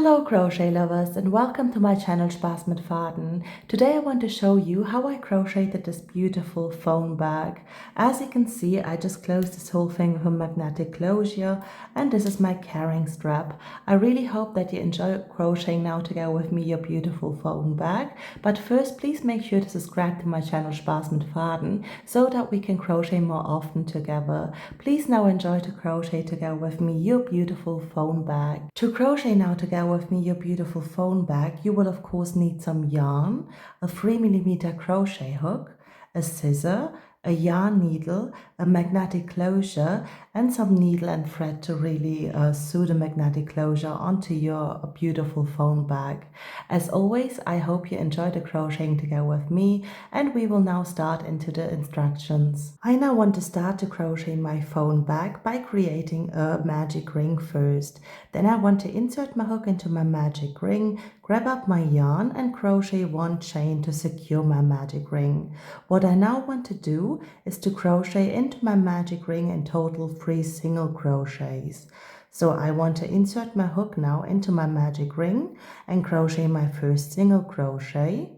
Hello crochet lovers and welcome to my channel Spaß mit Faden. Today I want to show you how I crocheted this beautiful phone bag. As you can see, I just closed this whole thing with a magnetic closure, and this is my carrying strap. I really hope that you enjoy crocheting now to go with me your beautiful phone bag. But first, please make sure to subscribe to my channel Spaß mit Faden so that we can crochet more often together. Please now enjoy to crochet to go with me your beautiful phone bag. To crochet now together with me your beautiful phone bag, you will of course need some yarn, a 3mm crochet hook, a scissor, a yarn needle, a magnetic closure, and some needle and thread to really sew the magnetic closure onto your beautiful phone bag. As always, I hope you enjoy the crocheting to go with me, and we will now start into the instructions. I now want to start to crochet my phone bag by creating a magic ring first. Then I want to insert my hook into my magic ring, grab up my yarn and crochet one chain to secure my magic ring. What I now want to do is to crochet into my magic ring in total 3 single crochets. So I want to insert my hook now into my magic ring and crochet my first single crochet.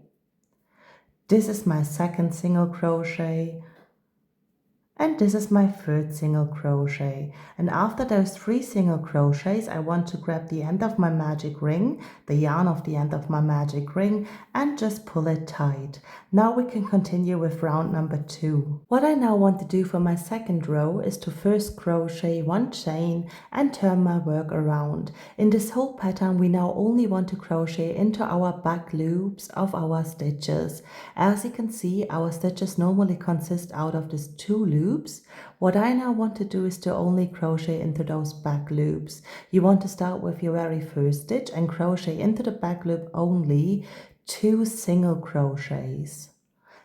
This is my second single crochet. And this is my third single crochet. And after those 3 single crochets, I want to grab the end of my magic ring, the yarn of the end of my magic ring, and just pull it tight. Now we can continue with round number 2. What I now want to do for my second row is to first crochet one chain and turn my work around. In this whole pattern, we now only want to crochet into our back loops of our stitches. As you can see, our stitches normally consist out of these 2 loops. What I now want to do is to only crochet into those back loops. You want to start with your very first stitch and crochet into the back loop only 2 single crochets.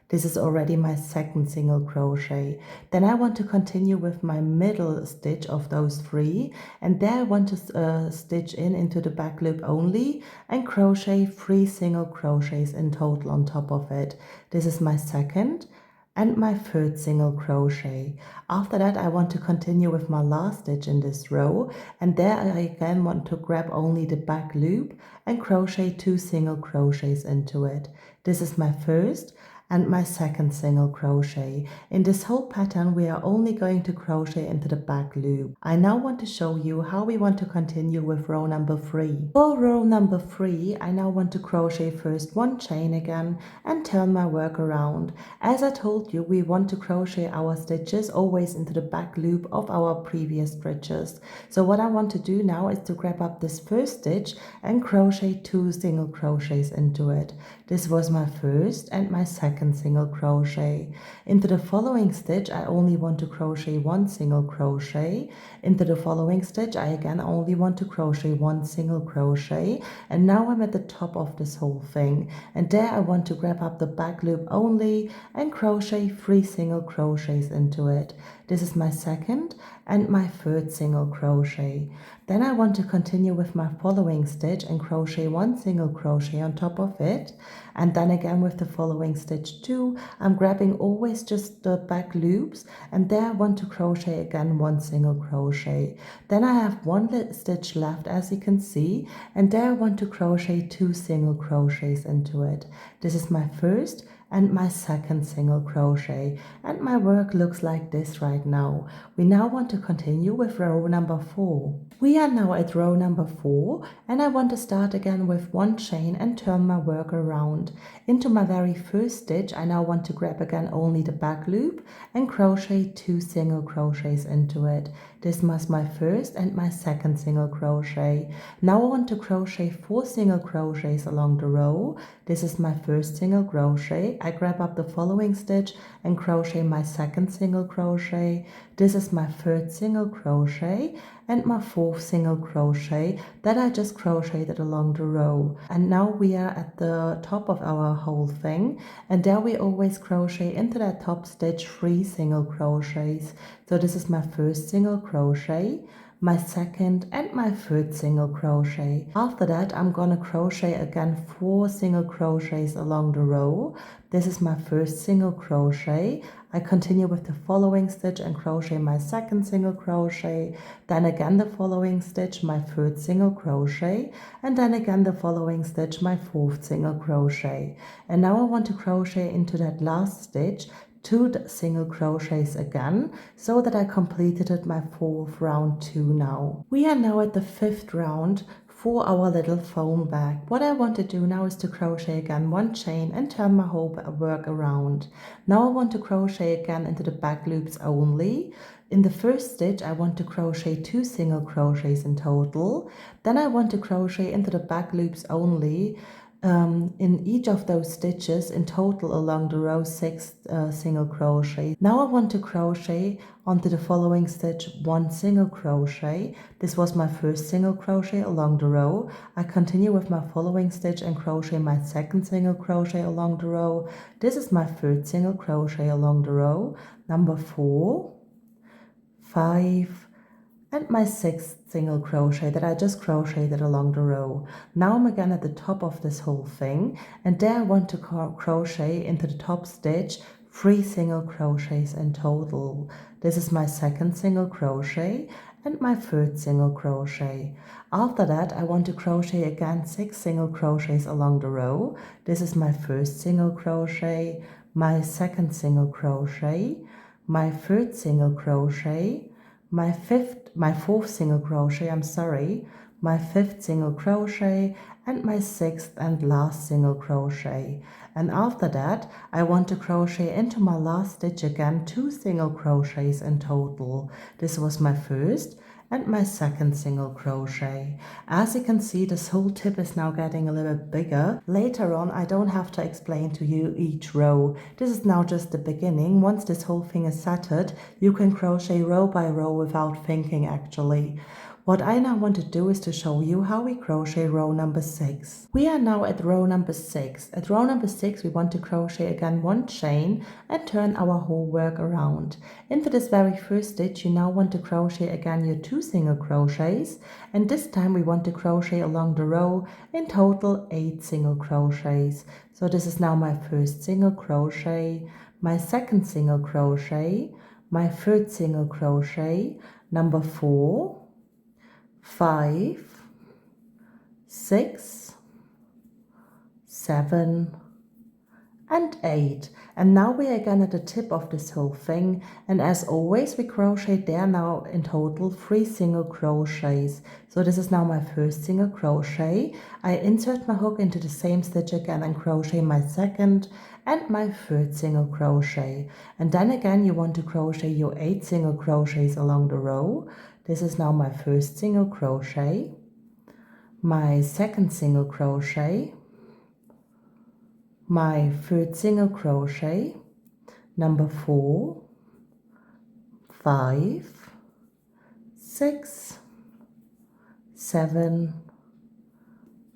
This is already my second single crochet. Then I want to continue with my middle stitch of those 3, and there I want to stitch into the back loop only and crochet 3 single crochets in total on top of it. This is my second and my third single crochet. After that, I want to continue with my last stitch in this row, and there I again want to grab only the back loop and crochet 2 single crochets into it. This is my first and my second single crochet. In this whole pattern, we are only going to crochet into the back loop. I now want to show you how we want to continue with row number 3. For row number 3, I now want to crochet first one chain again and turn my work around. As I told you, we want to crochet our stitches always into the back loop of our previous stitches. So what I want to do now is to grab up this first stitch and crochet 2 single crochets into it. This was my first and my second single crochet. Into the following stitch, I only want to crochet 1 single crochet. Into the following stitch, I again only want to crochet 1 single crochet. And now I'm at the top of this whole thing. And there I want to grab up the back loop only and crochet 3 single crochets into it. This is my second and my third single crochet. Then I want to continue with my following stitch and crochet 1 single crochet on top of it, and then again with the following stitch too, I'm grabbing always just the back loops, and there I want to crochet again 1 single crochet. Then I have 1 stitch left, as you can see, and there I want to crochet 2 single crochets into it. This is my first and my second single crochet, and my work looks like this right now. We now want to continue with row number 4. We are now at row number 4, and I want to start again with 1 chain and turn my work around. Into my very first stitch, I now want to grab again only the back loop and crochet 2 single crochets into it. This was my first and my second single crochet. Now I want to crochet 4 single crochets along the row. This is my first single crochet. I grab up the following stitch and crochet my second single crochet. This is my third single crochet and my fourth single crochet that I just crocheted along the row. And now we are at the top of our whole thing, and there we always crochet into that top stitch 3 single crochets. So this is my first single crochet, my second and my third single crochet. After that I'm gonna crochet again 4 single crochets along the row. This is my first single crochet. I continue with the following stitch and crochet my second single crochet, then again the following stitch, my third single crochet, and then again the following stitch, my fourth single crochet. And now I want to crochet into that last stitch 2 single crochets again, so that I completed my 4th round 2 now. We are now at the 5th round for our little foam bag. What I want to do now is to crochet again 1 chain and turn my whole work around. Now I want to crochet again into the back loops only. In the first stitch I want to crochet 2 single crochets in total. Then I want to crochet into the back loops only in each of those stitches in total along the row 6 single crochet. Now I want to crochet onto the following stitch 1 single crochet. This was my first single crochet along the row. I continue with my following stitch and crochet my second single crochet along the row. This is my third single crochet along the row, number 4, 5, and my 6th single crochet that I just crocheted along the row. Now I'm again at the top of this whole thing, and there I want to crochet into the top stitch 3 single crochets in total. This is my second single crochet and my third single crochet. After that I want to crochet again 6 single crochets along the row. This is my first single crochet, my second single crochet, my third single crochet, my fourth single crochet, my fifth single crochet, and my sixth and last single crochet. And after that I want to crochet into my last stitch again 2 single crochets in total. This was my first and my second single crochet. As you can see, this whole tip is now getting a little bit bigger. Later on I don't have to explain to you each row. This is now just the beginning. Once this whole thing is settled, you can crochet row by row without thinking actually. What I now want to do is to show you how we crochet row number 6. We are now at row number 6. At row number 6 we want to crochet again 1 chain and turn our whole work around. Into this very first stitch you now want to crochet again your 2 single crochets, and this time we want to crochet along the row in total 8 single crochets. So this is now my first single crochet, my second single crochet, my third single crochet, number 4, 5, 6, 7, and 8. And now we are again at the tip of this whole thing, and as always we crochet there now in total 3 single crochets. So this is now my first single crochet. I insert my hook into the same stitch again and crochet my second and my third single crochet, and then again you want to crochet your 8 single crochets along the row. This is now my first single crochet, my second single crochet, my third single crochet, number 4, 5, 6, 7,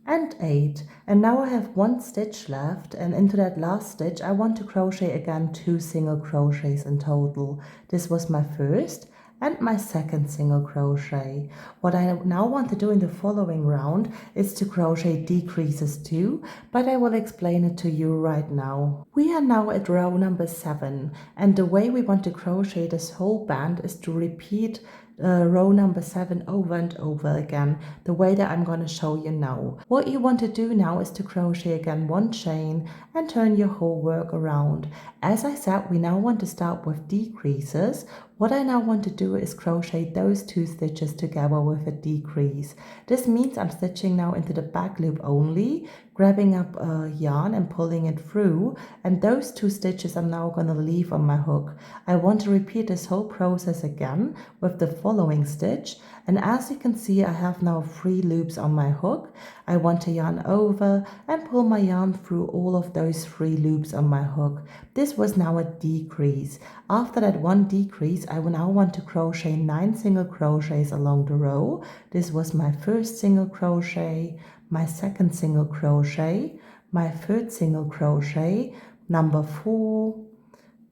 and 8. And now I have 1 stitch left, and into that last stitch I want to crochet again 2 single crochets in total. This was my first and my second single crochet. What I now want to do in the following round is to crochet decreases too, but I will explain it to you right now. We are now at row number 7, and the way we want to crochet this whole band is to repeat row number 7 over and over again, the way that I'm going to show you now. What you want to do now is to crochet again 1 chain and turn your whole work around. As I said, we now want to start with decreases. What I now want to do is crochet those 2 stitches together with a decrease. This means I'm stitching now into the back loop only, grabbing up a yarn and pulling it through, and those 2 stitches I'm now going to leave on my hook. I want to repeat this whole process again with the following stitch, and as you can see I have now 3 loops on my hook. I want to yarn over and pull my yarn through all of those 3 loops on my hook. This was now a decrease. After that 1 decrease I will now want to crochet 9 single crochets along the row. This was my first single crochet, my second single crochet, my third single crochet, number 4,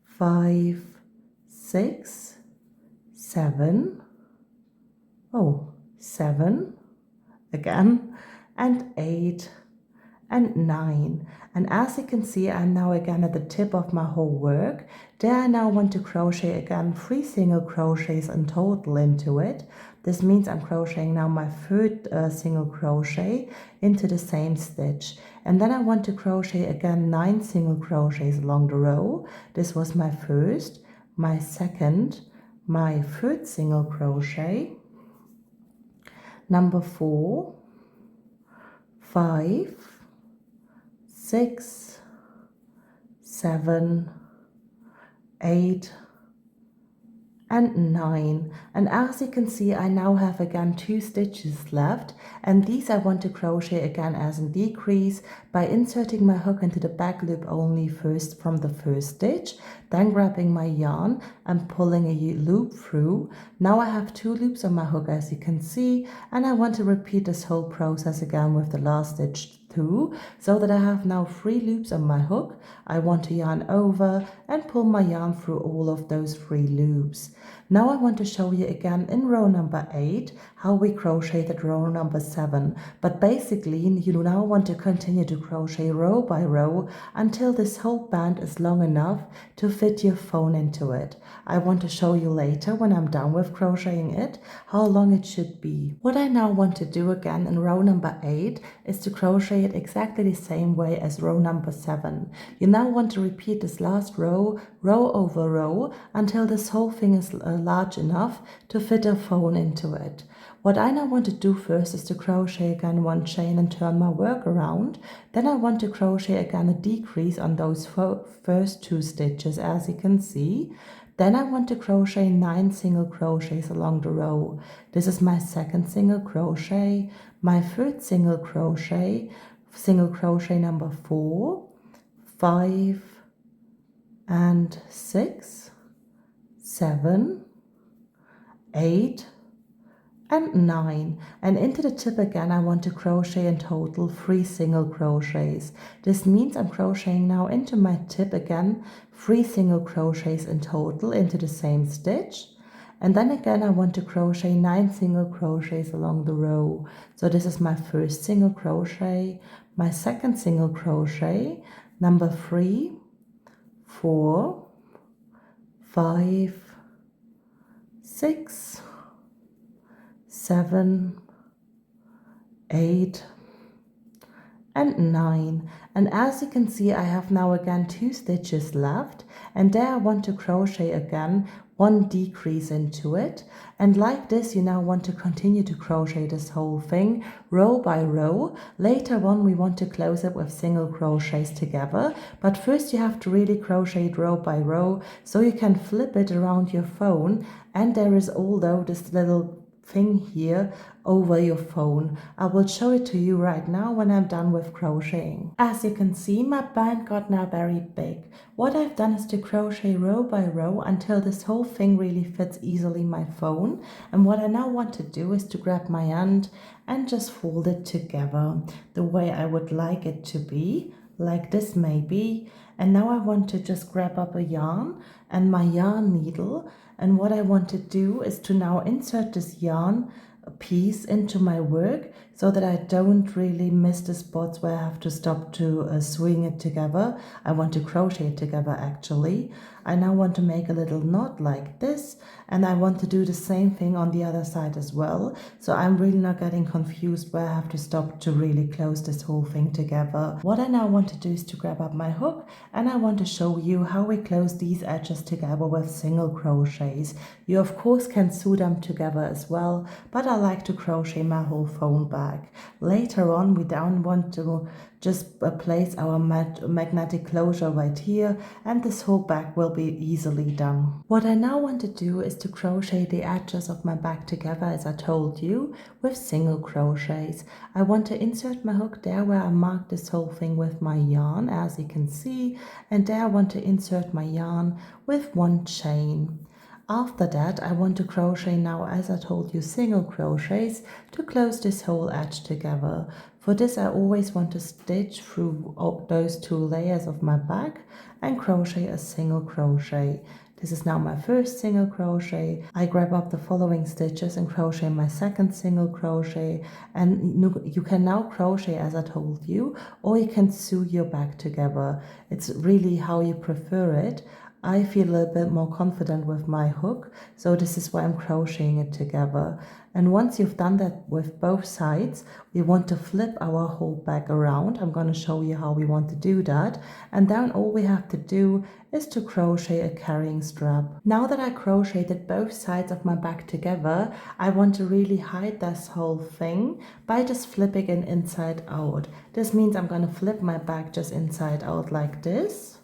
5, 6, 7, 7 again, and 8 and 9. And as you can see, I'm now again at the tip of my whole work. There I now want to crochet again 3 single crochets in total into it. This means I'm crocheting now my third single crochet into the same stitch. And then I want to crochet again 9 single crochets along the row. This was my first, my second, my third single crochet, number 4, 5, 6, 7, 8, and 9. And as you can see, I now have again 2 stitches left, and these I want to crochet again as a decrease by inserting my hook into the back loop only first from the first stitch, then grabbing my yarn and pulling a loop through. Now I have 2 loops on my hook, as you can see, and I want to repeat this whole process again with the last stitch through, so that I have now 3 loops on my hook. I want to yarn over and pull my yarn through all of those 3 loops. Now I want to show you again in row number 8 how we crocheted row number 7, but basically you now want to continue to crochet row by row until this whole band is long enough to fit your phone into it. I want to show you later, when I'm done with crocheting it, how long it should be. What I now want to do again in row number 8 is to crochet it exactly the same way as row number 7. You now want to repeat this last row, row over row, until this whole thing is large enough to fit a phone into it. What I now want to do first is to crochet again 1 chain and turn my work around. Then I want to crochet again a decrease on those first 2 stitches, as you can see. Then I want to crochet 9 single crochets along the row. This is my second single crochet, my third single crochet number 4, 5, and 6, 7, 8, and 9, and into the tip again I want to crochet in total 3 single crochets. This means I'm crocheting now into my tip again 3 single crochets in total into the same stitch, and then again I want to crochet 9 single crochets along the row. So this is my first single crochet, my second single crochet, number 3, 4, 5, 6, 7, 8, and 9. And as you can see, I have now again 2 stitches left, and there I want to crochet again 1 decrease into it. And like this, you now want to continue to crochet this whole thing row by row. Later on we want to close it with single crochets together, but first you have to really crochet it row by row so you can flip it around your phone, and there is although this little thing here over your phone. I will show it to you right now when I'm done with crocheting. As you can see, my band got now very big. What I've done is to crochet row by row until this whole thing really fits easily in my phone. And what I now want to do is to grab my end and just fold it together the way I would like it to be, like this maybe. And now I want to just grab up a yarn and my yarn needle, and what I want to do is to now insert this yarn piece into my work so that I don't really miss the spots where I have to stop to swing it together. I want to crochet it together actually. I now want to make a little knot like this, and I want to do the same thing on the other side as well. So I'm really not getting confused where I have to stop to really close this whole thing together. What I now want to do is to grab up my hook, and I want to show you how we close these edges together with single crochets. You of course can sew them together as well, but I like to crochet my whole phone back. Later on we don't want to just place our magnetic closure right here, and this whole back will be easily done. What I now want to do is to crochet the edges of my back together, as I told you, with single crochets. I want to insert my hook there where I marked this whole thing with my yarn, as you can see, and there I want to insert my yarn with 1 chain. After that, I want to crochet now, as I told you, single crochets to close this whole edge together. For this, I always want to stitch through those 2 layers of my back and crochet a single crochet. This is now my first single crochet. I grab up the following stitches and crochet my second single crochet, and you can now crochet as I told you, or you can sew your bag together. It's really how you prefer it. I feel a little bit more confident with my hook, so this is why I'm crocheting it together. And once you've done that with both sides, we want to flip our whole bag around. I'm going to show you how we want to do that. And then all we have to do is to crochet a carrying strap. Now that I crocheted both sides of my bag together, I want to really hide this whole thing by just flipping it inside out. This means I'm going to flip my bag just inside out like this.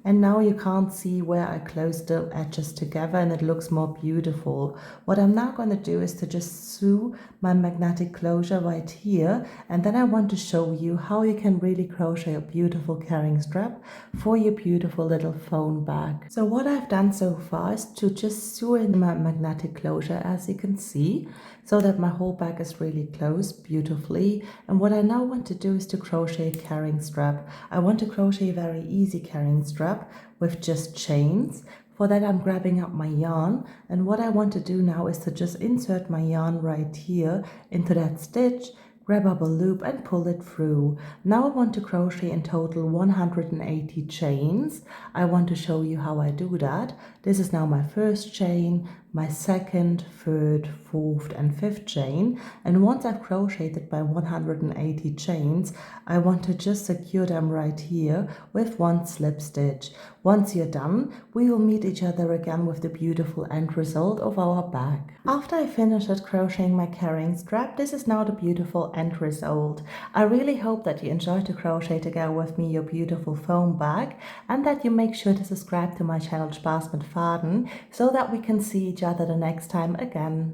And now you can't see where I closed the edges together, and it looks more beautiful. What I'm now going to do is to just sew my magnetic closure right here, and then I want to show you how you can really crochet a beautiful carrying strap for your beautiful little phone bag. So what I've done so far is to just sew in my magnetic closure, as you can see, so that my whole bag is really closed beautifully. And what I now want to do is to crochet a carrying strap. I want to crochet a very easy carrying strap with just chains. For that I'm grabbing up my yarn, and what I want to do now is to just insert my yarn right here into that stitch, grab up a loop and pull it through. Now I want to crochet in total 180 chains. I want to show you how I do that. This is now my first chain, my second, third, fourth and fifth chain, and once I've crocheted my 180 chains, I want to just secure them right here with one slip stitch. Once you're done, we will meet each other again with the beautiful end result of our bag. After I finished crocheting my carrying strap, this is now the beautiful end result. I really hope that you enjoyed to crochet together with me your beautiful foam bag, and that you make sure to subscribe to my channel Spaß mit Faden so that we can see each other the next time again.